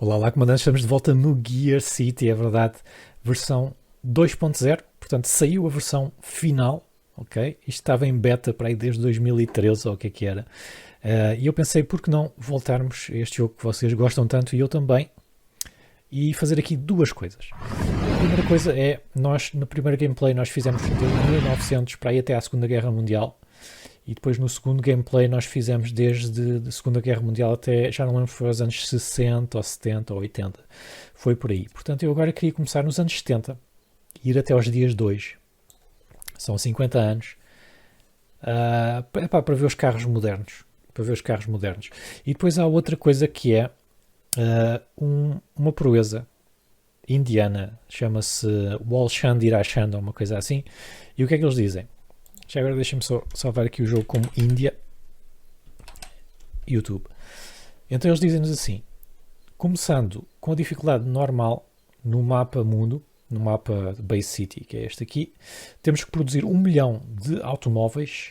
Olá, lá, comandantes, estamos de volta no Gear City, é verdade, versão 2.0, portanto saiu a versão final, ok? Isto estava em beta para aí desde 2013, ou o que era. E eu pensei, por que não voltarmos a este jogo que vocês gostam tanto e eu também, e fazer aqui duas coisas. A primeira coisa é, nós no primeiro gameplay nós fizemos de 1900 para aí até à Segunda Guerra Mundial, e depois no segundo gameplay nós fizemos desde a Segunda Guerra Mundial até, já não lembro se foi aos anos 60 ou 70 ou 80. Foi por aí. Portanto, eu agora queria começar nos anos 70 e ir até aos dias de hoje. São 50 anos. Para ver os carros modernos. Para ver os carros modernos. E depois há outra coisa que é uma proeza indiana. Chama-se Walshandirashand ou uma coisa assim. E o que é que eles dizem? Já agora deixem-me só salvar aqui o jogo como Índia. YouTube. Então eles dizem-nos assim, começando com a dificuldade normal no mapa mundo, no mapa Base City, que é este aqui, temos que produzir 1 milhão de automóveis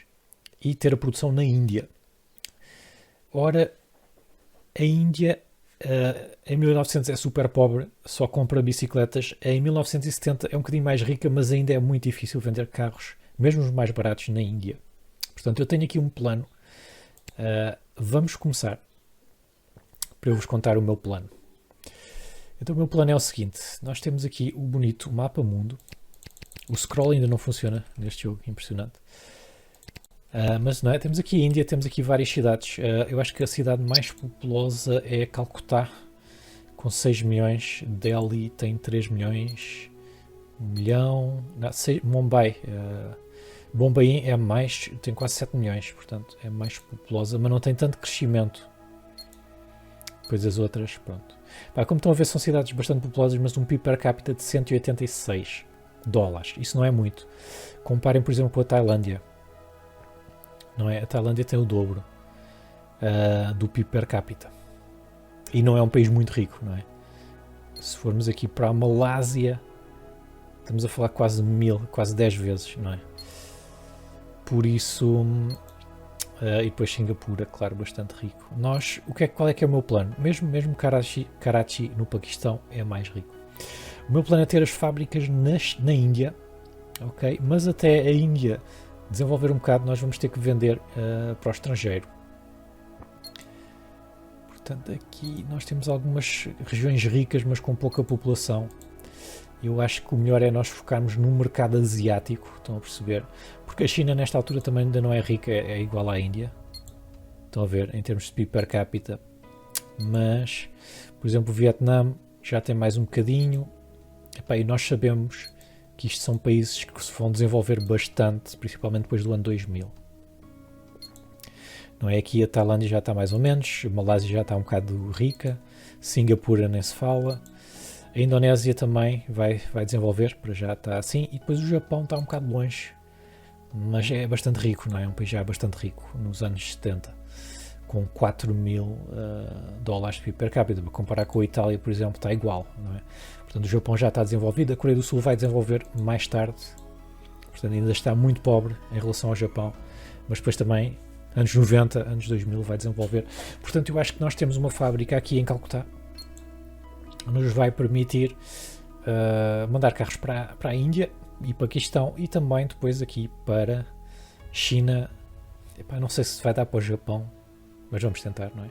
e ter a produção na Índia. Ora, a Índia em 1900 é super pobre, só compra bicicletas. Em 1970 é um bocadinho mais rica, mas ainda é muito difícil vender carros, mesmo os mais baratos, na Índia. Portanto, eu tenho aqui um plano. Vamos começar para eu vos contar o meu plano. Então o meu plano é o seguinte, nós temos aqui o bonito mapa mundo. O scroll ainda não funciona neste jogo, impressionante. Mas não é, temos aqui a Índia, temos aqui várias cidades. Eu acho que a cidade mais populosa é Calcutá, com 6 milhões. Delhi tem 3 milhões. 1 milhão. Não, Mumbai. Bombaim é mais, tem quase 7 milhões, portanto é mais populosa, mas não tem tanto crescimento. Depois as outras, pronto. Como estão a ver, são cidades bastante populosas, mas um PIB per capita de 186 dólares. Isso não é muito. Comparem, por exemplo, com a Tailândia. Não é? A Tailândia tem o dobro do PIB per capita. E não é um país muito rico, não é? Se formos aqui para a Malásia, estamos a falar quase 10 vezes, não é? Por isso, e depois Singapura, claro, bastante rico. Nós, qual é que é o meu plano? Mesmo Karachi no Paquistão é mais rico. O meu plano é ter as fábricas na Índia, ok? Mas até a Índia desenvolver um bocado, nós vamos ter que vender para o estrangeiro. Portanto, aqui nós temos algumas regiões ricas, mas com pouca população. Eu acho que o melhor é nós focarmos no mercado asiático, estão a perceber? Porque a China nesta altura também ainda não é rica, é igual à Índia. Estão a ver, em termos de PIB per capita. Mas, por exemplo, o Vietnã já tem mais um bocadinho. E nós sabemos que isto são países que se vão desenvolver bastante, principalmente depois do ano 2000. Não é? Aqui a Tailândia já está mais ou menos, a Malásia já está um bocado rica, Singapura nem se fala. A Indonésia também vai desenvolver, para já está assim, e depois o Japão está um bocado longe, mas é bastante rico, não é? Um país já bastante rico, nos anos 70, com 4 mil dólares de PIB per capita. Para comparar com a Itália, por exemplo, está igual, não é? Portanto, o Japão já está desenvolvido, a Coreia do Sul vai desenvolver mais tarde, portanto ainda está muito pobre em relação ao Japão, mas depois também, anos 90, anos 2000, vai desenvolver. Portanto, eu acho que nós temos uma fábrica aqui em Calcutá, nos vai permitir mandar carros para a Índia e Paquistão e também depois aqui para China. Não sei se vai dar para o Japão, mas vamos tentar, não é?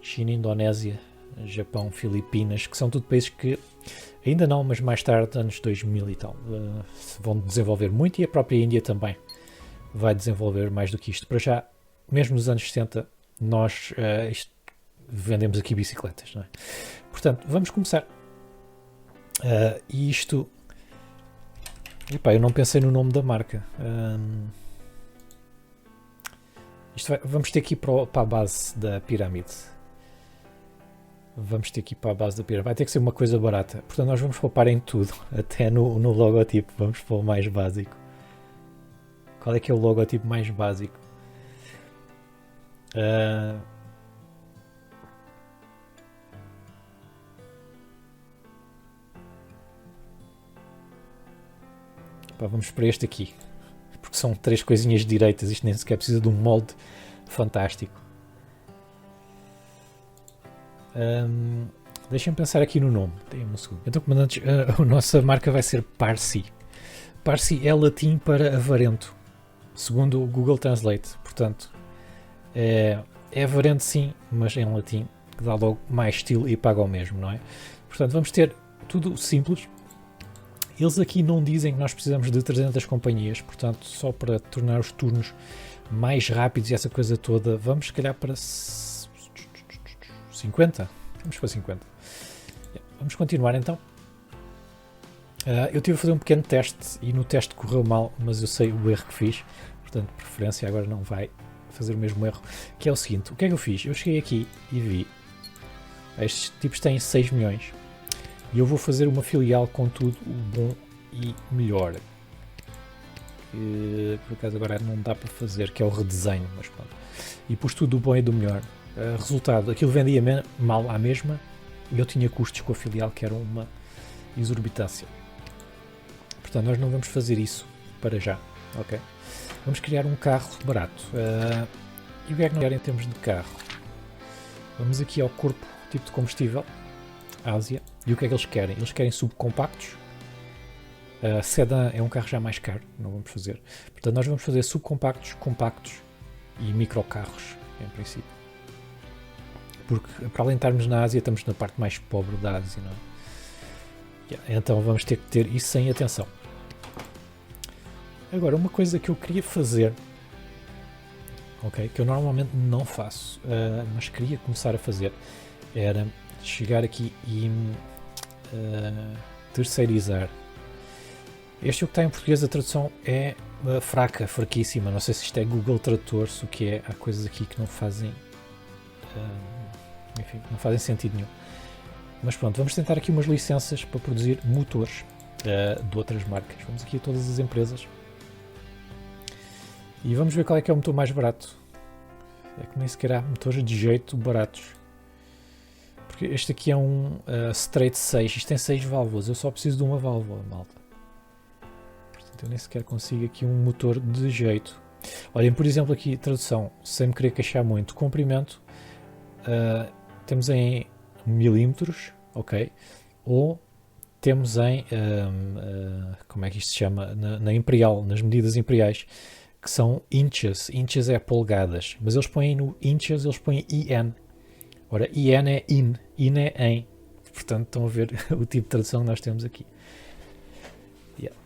China, Indonésia, Japão, Filipinas, que são tudo países que ainda não, mas mais tarde, anos 2000 e tal, vão desenvolver muito, e a própria Índia também vai desenvolver mais do que isto. Para já, mesmo nos anos 60, nós vendemos aqui bicicletas, não é? Portanto, vamos começar. E isto... eu não pensei no nome da marca. Vamos ter que ir para a base da pirâmide. Vai ter que ser uma coisa barata. Portanto, nós vamos poupar em tudo. Até no logotipo. Vamos para o mais básico. Qual é que é o logotipo mais básico? Vamos para este aqui, porque são 3 coisinhas direitas, isto nem sequer precisa de um molde fantástico. Deixem-me pensar aqui no nome. Deem-me um segundo. Então, comandantes, a nossa marca vai ser Parsi. Parsi é latim para avarento, segundo o Google Translate. Portanto, é avarento sim, mas em latim, que dá logo mais estilo e paga o mesmo, não é? Portanto, vamos ter tudo simples. Eles aqui não dizem que nós precisamos de 300 companhias, portanto, só para tornar os turnos mais rápidos e essa coisa toda, vamos se calhar para 50? Vamos para 50. Vamos continuar então. Eu tive a fazer um pequeno teste e no teste correu mal, mas eu sei o erro que fiz, portanto, de preferência agora não vai fazer o mesmo erro, que é o seguinte: o que é que eu fiz? Eu cheguei aqui e vi, estes tipos têm 6 milhões e eu vou fazer uma filial com tudo o bom e melhor. Por acaso agora não dá para fazer, que é o redesenho, mas pronto. E pus tudo do bom e do melhor. Resultado, aquilo vendia mal à mesma e eu tinha custos com a filial que eram uma exorbitância. Portanto, nós não vamos fazer isso para já, ok? Vamos criar um carro barato. E o que é que nós queremos em termos de carro? Vamos aqui ao corpo, tipo de combustível, Ásia. E o que é que eles querem? Eles querem subcompactos. Sedan é um carro já mais caro, não vamos fazer. Portanto, nós vamos fazer subcompactos, compactos e microcarros, em princípio. Porque, para além de estarmos na Ásia, estamos na parte mais pobre da Ásia, não é? Então, vamos ter que ter isso sem atenção. Agora, uma coisa que eu queria fazer, ok, que eu normalmente não faço, mas queria começar a fazer, era chegar aqui e terceirizar. Este é o que está em português, a tradução é fraca, fraquíssima. Não sei se isto é Google Tradutor, se o que é. Há coisas aqui que não fazem, enfim, não fazem sentido nenhum. Mas pronto, vamos tentar aqui umas licenças para produzir motores de outras marcas. Vamos aqui a todas as empresas e vamos ver qual é que é o motor mais barato. É que nem sequer há motores de jeito baratos. Porque este aqui é um Straight 6, isto tem 6 válvulas, eu só preciso de uma válvula, malta. Eu nem sequer consigo aqui um motor de jeito. Olhem, por exemplo, aqui tradução, sem me querer queixar muito, comprimento, temos em milímetros, ok? Ou temos em, como é que isto se chama? Na imperial, nas medidas imperiais, que são inches. Inches é polegadas, mas eles põem no inches, eles põem IN. Ora, IN é in é em. Portanto, estão a ver o tipo de tradução que nós temos aqui.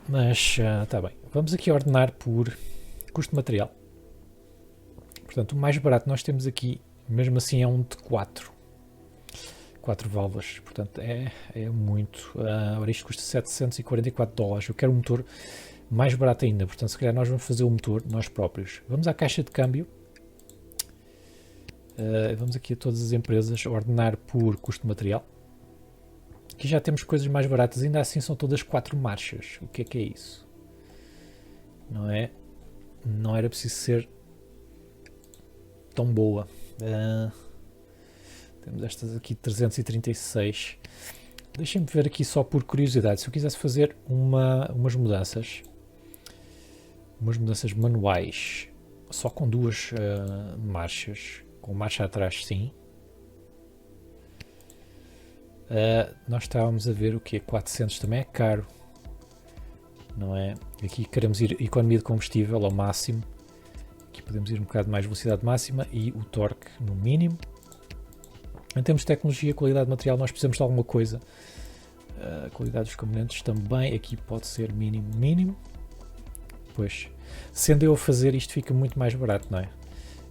Mas está bem. Vamos aqui ordenar por custo de material. Portanto, o mais barato nós temos aqui, mesmo assim, é um de 4 válvulas. Portanto, é muito. Ora, isto custa $744. Eu quero um motor mais barato ainda. Portanto, se calhar nós vamos fazer o motor nós próprios. Vamos à caixa de câmbio. Vamos aqui a todas as empresas ordenar por custo de material. Aqui já temos coisas mais baratas, ainda assim são todas 4 marchas. O que é isso? Não é? Não era preciso ser tão boa. Temos estas aqui 336. Deixem-me ver aqui só por curiosidade. Se eu quisesse fazer umas mudanças manuais, só com 2 marchas, com marcha atrás sim. Nós estávamos a ver o que é 400, também é caro, não é? Aqui queremos ir economia de combustível ao máximo, aqui podemos ir um bocado mais velocidade máxima e o torque no mínimo. Em termos de tecnologia, qualidade de material, nós precisamos de alguma coisa. A qualidade dos componentes também aqui pode ser mínimo, pois sendo eu a fazer isto fica muito mais barato, não é?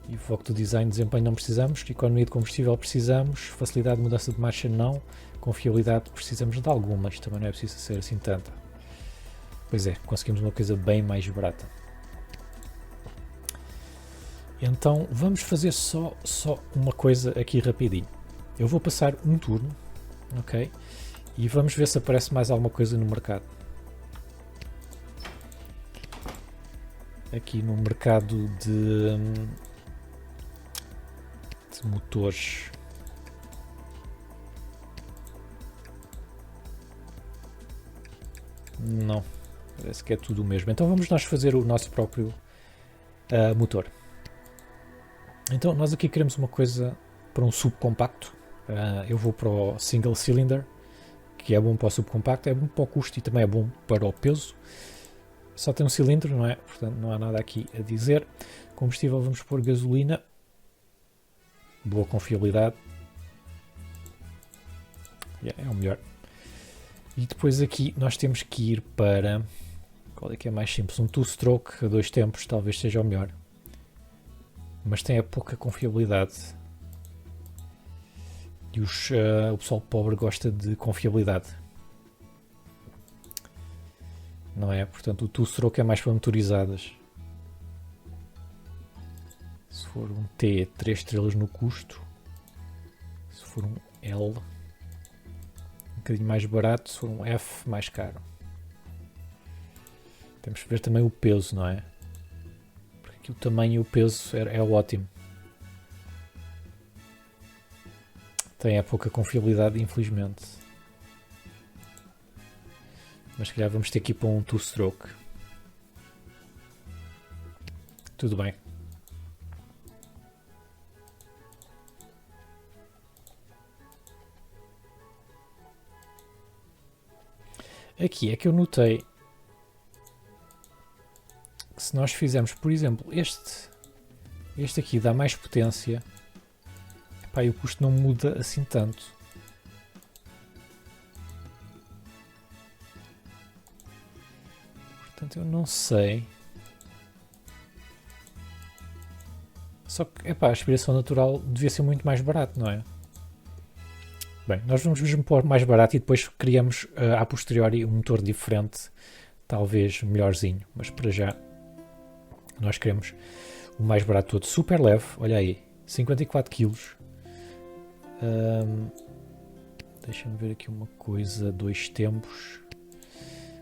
E o foco do design, desempenho não precisamos, economia de combustível precisamos, facilidade de mudança de marcha não, confiabilidade precisamos de alguma, isto também não é preciso ser assim tanta. Pois é, conseguimos uma coisa bem mais barata. Então vamos fazer só uma coisa aqui rapidinho. Eu vou passar um turno, ok? E vamos ver se aparece mais alguma coisa no mercado. Aqui no mercado de motores. Não, parece que é tudo o mesmo. Então vamos nós fazer o nosso próprio motor. Então nós aqui queremos uma coisa para um subcompacto, Eu vou para o single cylinder, que é bom para o subcompacto, é bom para o custo e também é bom para o peso. Só tem um cilindro, não é? Portanto, não há nada aqui a dizer. Combustível, vamos pôr gasolina. Boa confiabilidade. É o melhor. E depois aqui nós temos que ir para... Qual é que é mais simples? Um two-stroke a 2 tempos talvez seja o melhor. Mas tem a pouca confiabilidade. E o pessoal pobre gosta de confiabilidade. Não é? Portanto, o two-stroke é mais para motorizadas. Se for um T, 3 estrelas no custo. Se for um L, um bocadinho mais barato. Se for um F, mais caro. Temos que ver também o peso, não é? Porque aqui o tamanho e o peso é ótimo. Tem pouca confiabilidade, infelizmente. Mas se calhar vamos ter que ir para um two-stroke. Tudo bem. Aqui é que eu notei que se nós fizermos, por exemplo, este aqui dá mais potência, epá, e o custo não muda assim tanto. Portanto, eu não sei. Só que, epá, a aspiração natural devia ser muito mais barato, não é? Bem, nós vamos mesmo pôr mais barato e depois criamos a posteriori um motor diferente, talvez melhorzinho, mas para já nós queremos o mais barato todo, super leve, olha aí, 54 kg. Deixa-me ver aqui uma coisa, 2 tempos.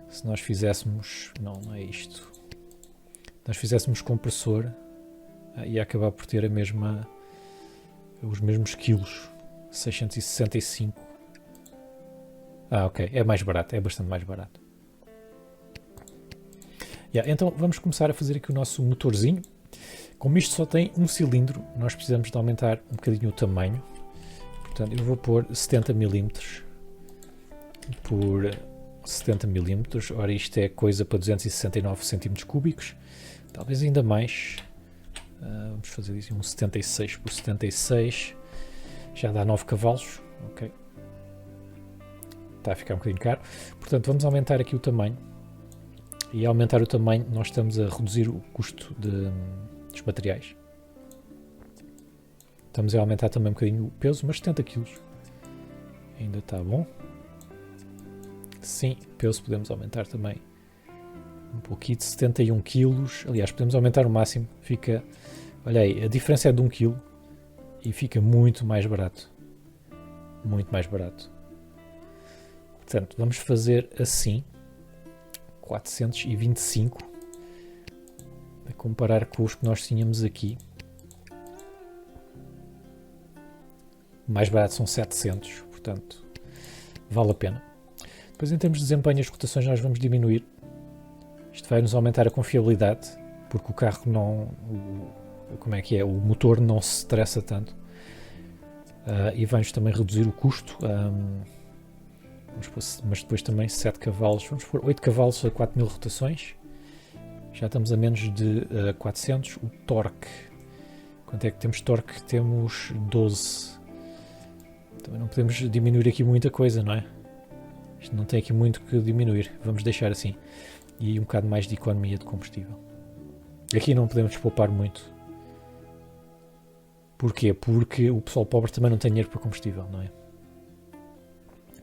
Se nós fizéssemos, não é isto. Se nós fizéssemos compressor, ia acabar por ter os mesmos quilos. 665. Ok, é mais barato, é bastante mais barato. Então vamos começar a fazer aqui o nosso motorzinho. Como isto só tem um cilindro, nós precisamos de aumentar um bocadinho o tamanho. Portanto, eu vou pôr 70 mm por 70 mm. Ora, isto é coisa para 269 cm3. Talvez ainda mais. Vamos fazer isso, um 76 por 76. Já dá 9 cavalos. Ok. Está a ficar um bocadinho caro. Portanto, vamos aumentar aqui o tamanho. E ao aumentar o tamanho, nós estamos a reduzir o custo dos materiais. Estamos a aumentar também um bocadinho o peso, mas 70 kg. Ainda está bom. Sim, peso podemos aumentar também um pouquinho, de 71 kg. Aliás, podemos aumentar o máximo. Fica, olha aí, a diferença é de 1 kg e fica muito mais barato. Muito mais barato. Portanto, vamos fazer assim. 425. A comparar com os que nós tínhamos aqui. O mais barato são 700, portanto, vale a pena. Depois, em termos de desempenho, as cotações nós vamos diminuir. Isto vai nos aumentar a confiabilidade, porque o carro não... o motor não se estressa tanto. E vai-nos também reduzir o custo. Mas depois também 7 cavalos. Vamos pôr 8 cavalos a 4000 rotações. Já estamos a menos de 400. O torque. Quanto é que temos torque? Temos 12. Também não podemos diminuir aqui muita coisa, não é? Isto não tem aqui muito que diminuir. Vamos deixar assim. E um bocado mais de economia de combustível. Aqui não podemos poupar muito. Porquê? Porque o pessoal pobre também não tem dinheiro para combustível, não é?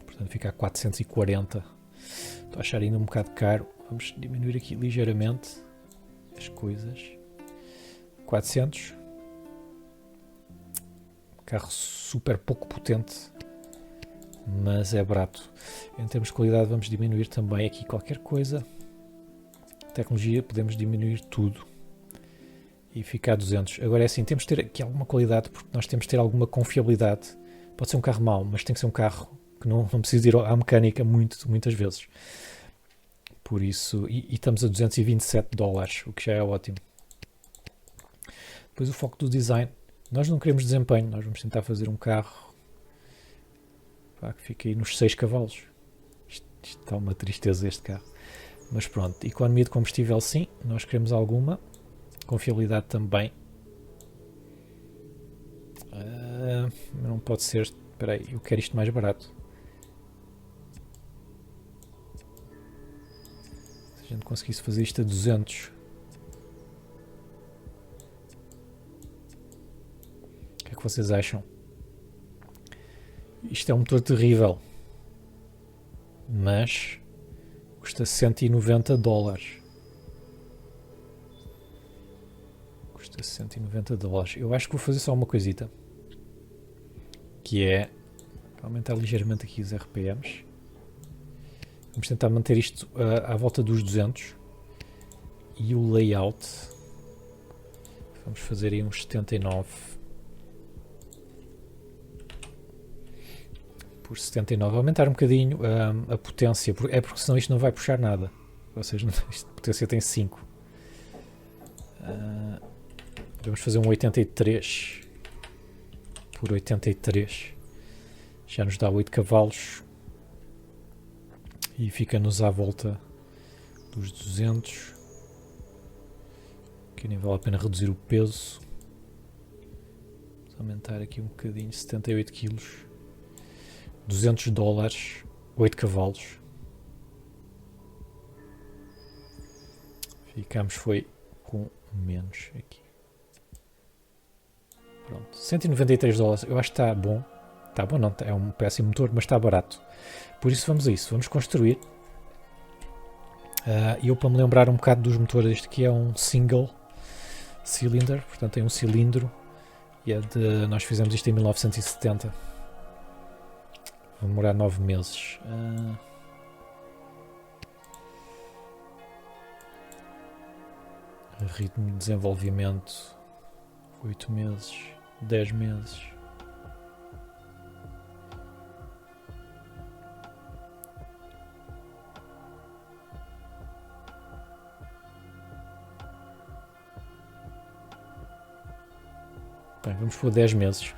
Portanto fica a 440. Estou a achar ainda um bocado caro. Vamos diminuir aqui ligeiramente as coisas. 400. Carro super pouco potente, mas é barato. Em termos de qualidade vamos diminuir também aqui qualquer coisa. Tecnologia podemos diminuir tudo e ficar a 200. Agora é assim, temos de ter aqui alguma qualidade, porque nós temos de ter alguma confiabilidade. Pode ser um carro mau, mas tem que ser um carro que não precisa ir à mecânica muitas vezes. Por isso, e estamos a $227, o que já é ótimo. Depois o foco do design. Nós não queremos desempenho, nós vamos tentar fazer um carro Pá, que fica aí nos 6 cavalos. Isto está uma tristeza este carro. Mas pronto, economia de combustível sim, nós queremos alguma. Confiabilidade também. Não pode ser. Espera aí, eu quero isto mais barato. Se a gente conseguisse fazer isto a 200. O que é que vocês acham? Isto é um motor terrível. Mas custa $190. Custa $190. Eu acho que vou fazer só uma coisita. Que é aumentar ligeiramente aqui os RPMs. Vamos tentar manter isto à volta dos 200. E o layout. Vamos fazer aí uns 79. Por 79. Aumentar um bocadinho a potência. É porque senão isto não vai puxar nada. Ou seja, isto de potência tem 5. Vamos fazer um 83 por 83. Já nos dá 8 cavalos. E fica-nos à volta dos 200. Aqui nem vale a pena reduzir o peso. Vamos aumentar aqui um bocadinho. 78 kg. $200. 8 cavalos. Ficamos foi com menos aqui. Pronto. $193. Eu acho que está bom. Está bom, não. É um péssimo motor, mas está barato. Por isso vamos a isso. Vamos construir. E eu, para me lembrar um bocado dos motores, este aqui é um single cylinder. Portanto tem um cilindro. E nós fizemos isto em 1970. Vai demorar 9 meses. Ritmo de desenvolvimento 8 meses, 10 meses. Bem, vamos por 10 meses.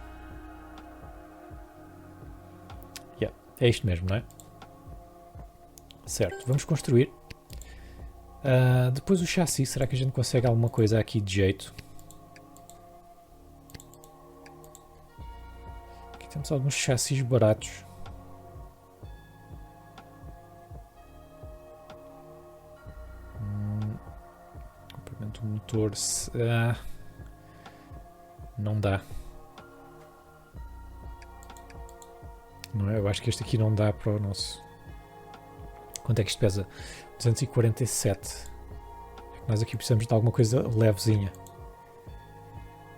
É isto mesmo, não é? Certo, vamos construir. Depois o chassi, será que a gente consegue alguma coisa aqui de jeito? Aqui temos alguns chassis baratos. Complemento do motor. Não dá. Não é? Eu acho que este aqui não dá para o nosso. Quanto é que isto pesa? 247. Nós aqui precisamos de alguma coisa levezinha.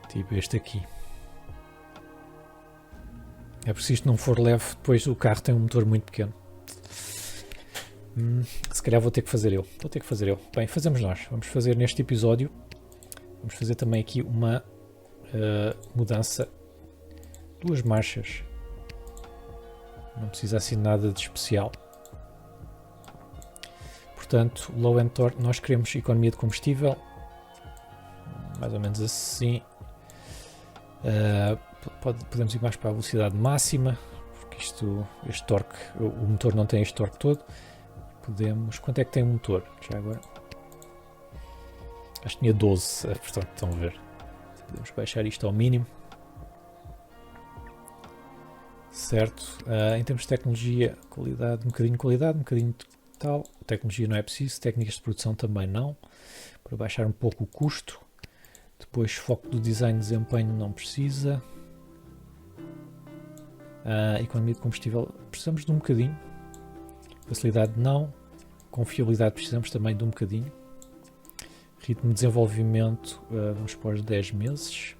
Tipo este aqui. É porque se isto não for leve, depois o carro tem um motor muito pequeno. Se calhar vou ter que fazer eu. Bem, fazemos nós. Vamos fazer neste episódio. Vamos fazer também aqui uma mudança. 2 marchas. Não precisa assim nada de especial. Portanto, low end torque, nós queremos economia de combustível. Mais ou menos assim. Podemos ir mais para a velocidade máxima. Porque este torque, o motor não tem este torque todo. Podemos. Quanto é que tem o motor? Já agora. Acho que tinha 12. Portanto, estão a ver. Podemos baixar isto ao mínimo. Certo, em termos de tecnologia, qualidade, um bocadinho de tal. Tecnologia não é preciso, técnicas de produção também não, para baixar um pouco o custo. Depois, foco do design e desempenho não precisa. Economia de combustível, precisamos de um bocadinho. Facilidade não. Confiabilidade precisamos também de um bocadinho. Ritmo de desenvolvimento, vamos pôr 10 meses.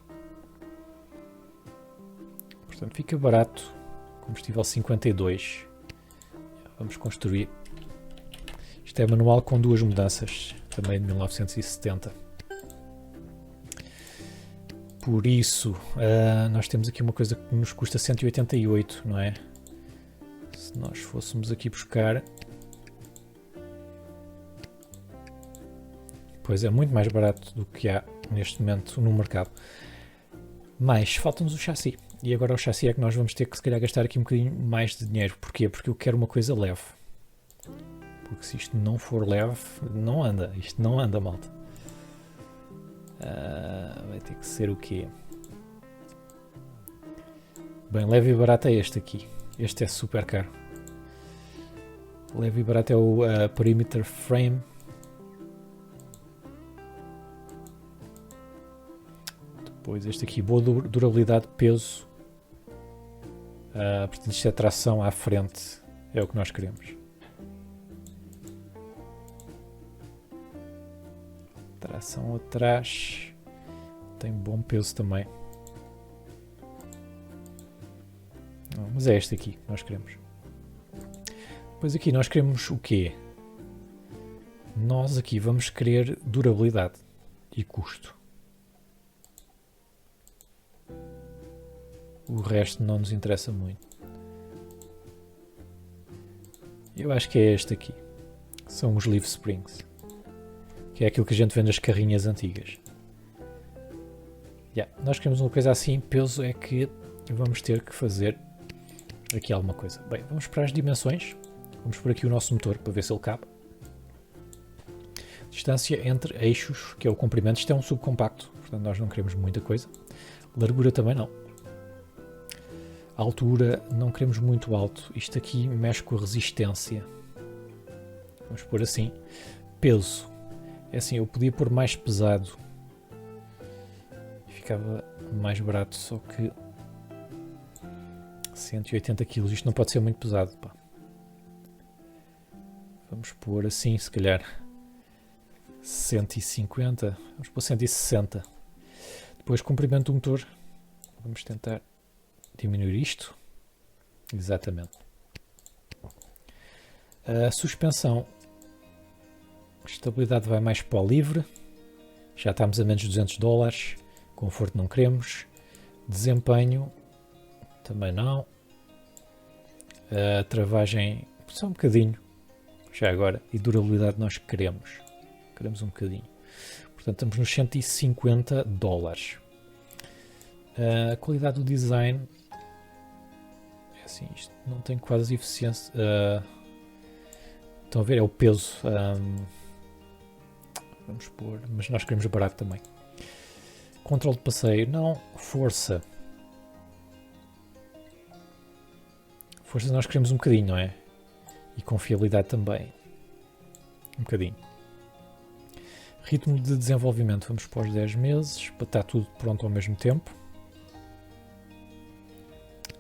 Portanto, fica barato. Combustível 52. Vamos construir. Isto é manual com 2 mudanças. Também de 1970. Por isso, nós temos aqui uma coisa que nos custa 188, não é? Se nós fôssemos aqui buscar... Pois é, muito mais barato do que há neste momento no mercado. Mas falta-nos o chassi. E agora o chassi é que nós vamos ter que se calhar gastar aqui um bocadinho mais de dinheiro. Porquê? Porque eu quero uma coisa leve. Porque se isto não for leve, não anda. Isto não anda, malta. Vai ter que ser o quê? Bem, leve e barato é este aqui. Este é super caro. Leve e barato é o Perimeter Frame. Depois este aqui, boa durabilidade, peso. Portanto isto é tração à frente. É o que nós queremos. Tração atrás. Tem bom peso também. Não, mas é este aqui que nós queremos. Depois aqui nós queremos o quê? Nós aqui vamos querer durabilidade e custo. O resto não nos interessa muito. Eu acho que é este aqui. São os Leaf Springs. Que é aquilo que a gente vê nas carrinhas antigas. Nós queremos uma coisa assim. Peso é que vamos ter que fazer aqui alguma coisa. Bem, vamos para as dimensões. Vamos por aqui o nosso motor para ver se ele cabe. Distância entre eixos, que é o comprimento. Isto é um subcompacto, portanto nós não queremos muita coisa. Largura também não. A altura não queremos muito alto. Isto aqui mexe com a resistência. Vamos pôr assim. Peso. É assim, eu podia pôr mais pesado. E ficava mais barato, só que 180 kg. Isto não pode ser muito pesado. Pá. Vamos pôr assim, se calhar 150. Vamos pôr 160. Depois comprimento do motor. Vamos tentar diminuir isto. Exatamente. A suspensão. A estabilidade vai mais para o livre. Já estamos a menos de $200. Conforto não queremos. Desempenho também não. A travagem só um bocadinho. Já agora. E durabilidade nós queremos. Queremos um bocadinho. Portanto estamos nos $150. A qualidade do design. É assim, isto não tem quase eficiência. Estão a ver? É o peso. Vamos pôr. Mas nós queremos barato também. Controle de passeio. Não. Força. Força nós queremos um bocadinho, não é? E confiabilidade também. Um bocadinho. Ritmo de desenvolvimento. Vamos para os 10 meses. Para estar tudo pronto ao mesmo tempo.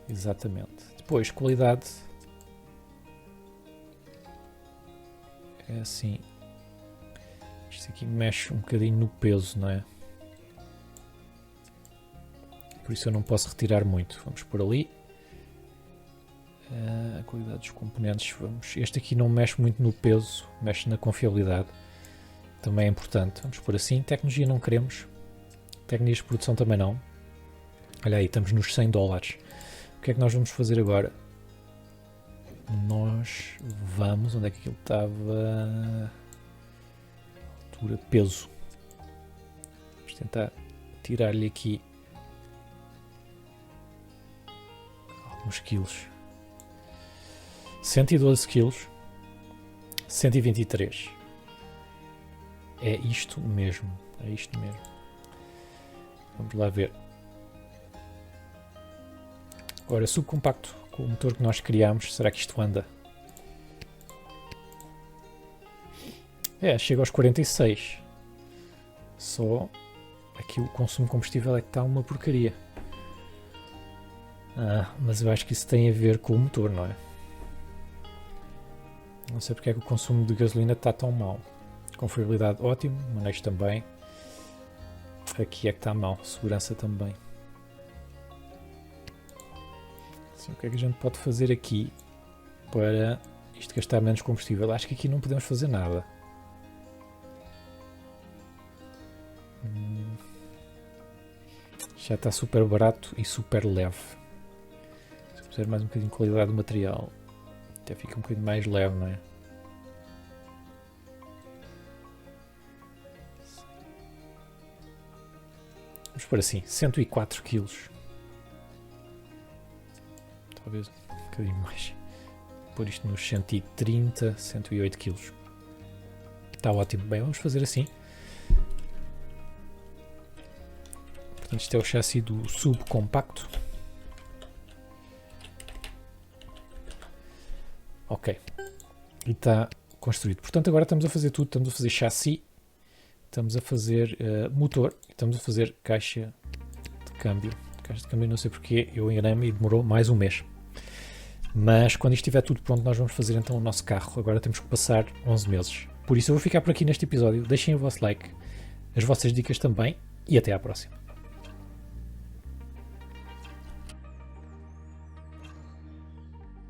Exatamente. Depois, qualidade. É assim. Isto aqui mexe um bocadinho no peso, não é? Por isso eu não posso retirar muito. Vamos por ali. A qualidade dos componentes. Vamos. Este aqui não mexe muito no peso. Mexe na confiabilidade. Também é importante. Vamos por assim. Tecnologia não queremos. Técnicas de produção também não. Olha aí, estamos nos $100. O que é que nós vamos fazer agora? Nós vamos... Onde é que aquilo estava? Altura, peso. Vamos tentar tirar-lhe aqui alguns quilos. 112 quilos. 123. É isto mesmo. É isto mesmo. Vamos lá ver. Agora, subcompacto com o motor que nós criámos, será que isto anda? Chega aos 46. Só aqui o consumo de combustível é que está uma porcaria. Mas eu acho que isso tem a ver com o motor, não é? Não sei porque é que o consumo de gasolina está tão mau. Confiabilidade ótimo, manejo também. Aqui é que está mau, segurança também. Assim, o que é que a gente pode fazer aqui para isto gastar menos combustível? Acho que aqui não podemos fazer nada. Já está super barato e super leve. Se eu puser mais um bocadinho de qualidade do material, até fica um bocadinho mais leve, não é? Vamos por assim, 104 kg. talvez um bocadinho mais. Pôr isto nos 130, 108 kg. Está ótimo. Bem, vamos fazer assim. Portanto, isto é o chassi do subcompacto. Ok. E está construído. Portanto, agora estamos a fazer tudo. Estamos a fazer chassi, estamos a fazer motor, estamos a fazer caixa de câmbio. Caixa de câmbio, não sei porque eu enganei-me e demorou mais um mês. Mas quando isto estiver tudo pronto, nós vamos fazer então o nosso carro. Agora temos que passar 11 meses. Por isso eu vou ficar por aqui neste episódio. Deixem o vosso like, as vossas dicas também e até à próxima.